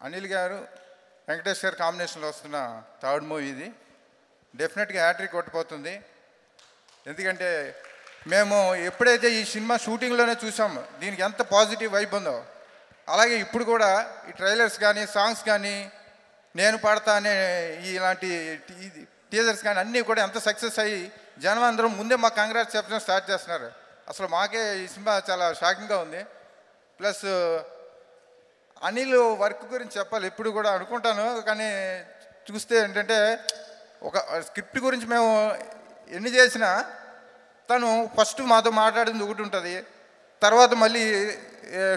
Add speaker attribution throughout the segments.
Speaker 1: అనిల్ గారు వెంకటేష్ గారు కాంబినేషన్లో వస్తున్న థర్డ్ మూవీ ఇది. డెఫినెట్గా హ్యాట్రిక్ కొట్టిపోతుంది. ఎందుకంటే మేము ఎప్పుడైతే ఈ సినిమా షూటింగ్లోనే చూసాము దీనికి ఎంత పాజిటివ్ వైబ్ ఉందో, అలాగే ఇప్పుడు కూడా ఈ ట్రైలర్స్ కానీ సాంగ్స్ కానీ నేను పాడతా అనే ఇలాంటి టీజర్స్ కానీ అన్నీ కూడా ఎంత సక్సెస్ అయ్యి జనం అందరం ముందే మాకు కంగ్రాట్స్ చెప్పడం స్టార్ట్ చేస్తున్నారు. అసలు మాకే ఈ సినిమా చాలా షాకింగ్గా ఉంది. ప్లస్ అనిల్ వర్క్ గురించి చెప్పాలి ఎప్పుడు కూడా అనుకుంటాను, కానీ చూస్తే ఏంటంటే ఒక స్క్రిప్ట్ గురించి మేము ఎన్ని చేసినా తను ఫస్ట్ మాతో మాట్లాడింది ఒకటి ఉంటుంది, తర్వాత మళ్ళీ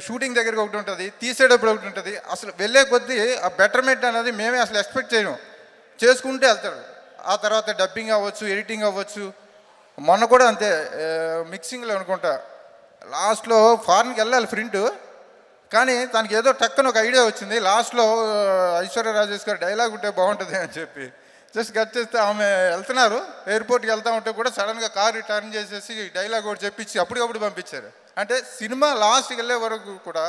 Speaker 1: షూటింగ్ దగ్గరికి ఒకటి ఉంటుంది, తీసేటప్పుడు ఒకటి ఉంటుంది. అసలు వెళ్ళే కొద్దీ ఆ బెటర్మెంట్ అనేది మేమే అసలు ఎక్స్పెక్ట్ చేయము, చేసుకుంటే వెళ్తాడు. ఆ తర్వాత డబ్బింగ్ అవ్వచ్చు, ఎడిటింగ్ అవ్వచ్చు. మొన్న కూడా అంతే, మిక్సింగ్లో అనుకుంటా లాస్ట్లో ఫారెన్కి వెళ్ళాలి ప్రింట్, కానీ తనకి ఏదో టక్కన ఒక ఐడియా వచ్చింది. లాస్ట్లో ఐశ్వర్య రాజేష్ గారు డైలాగ్ ఉంటే బాగుంటుంది అని చెప్పి జస్ట్ కట్ చేస్తే ఆమె వెళ్తున్నారు, ఎయిర్పోర్ట్కి వెళ్తూ ఉంటే కూడా సడన్గా కారు టర్న్ చేసేసి డైలాగ్ ఒకటి చెప్పించి అప్పటికప్పుడు పంపించారు. అంటే సినిమా లాస్ట్కి వెళ్ళే వరకు కూడా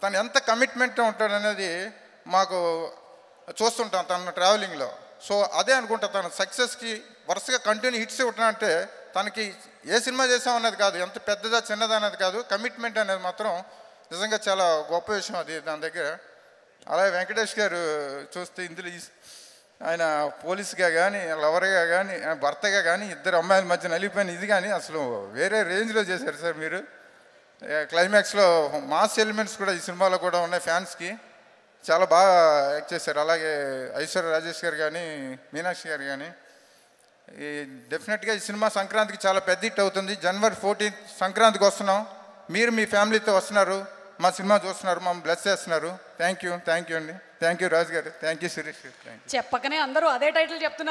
Speaker 1: తను ఎంత కమిట్మెంట్ ఉంటాడనేది మాకు చూస్తుంటాం తన ట్రావెలింగ్లో. సో అదే అనుకుంటా తన సక్సెస్కి వరుసగా కంటిన్యూ హిట్స్ ఇవ్వటంటే తనకి ఏ సినిమా చేసామన్నది కాదు, ఎంత పెద్దదా చిన్నదా అనేది కాదు, కమిట్మెంట్ అనేది మాత్రం నిజంగా చాలా గొప్ప విషయం అది దాని దగ్గర. అలాగే వెంకటేష్ గారు చూస్తే ఇందులో ఆయన పోలీస్గా కానీ లవర్గా కానీ భర్తగా కానీ ఇద్దరు అమ్మాయిల మధ్య నలిగిపోయిన ఇది కానీ అసలు వేరే రేంజ్లో చేశారు సార్ మీరు. క్లైమాక్స్లో మాస్ ఎలిమెంట్స్ కూడా ఈ సినిమాలో కూడా ఉన్నాయి, ఫ్యాన్స్కి చాలా బాగా యాక్ట్ చేశారు. అలాగే ఐశ్వర్య రాజేష్ గారు కానీ మీనాక్షి గారు కానీ. ఈ డెఫినెట్గా ఈ సినిమా సంక్రాంతికి చాలా పెద్ద హిట్ అవుతుంది. జనవరి 14 సంక్రాంతికి వస్తున్నాం, మీరు మీ ఫ్యామిలీతో వస్తున్నారు, మా సినిమా చూస్తున్నారు, మమ్మల్ని బ్లెస్ చేస్తున్నారు. థ్యాంక్ యూ అండి. థ్యాంక్ యూ రాజు గారు, థ్యాంక్ యూ సురేష్ గారు.
Speaker 2: చెప్పకనే అందరూ అదే టైటిల్ చెప్తున్నారు.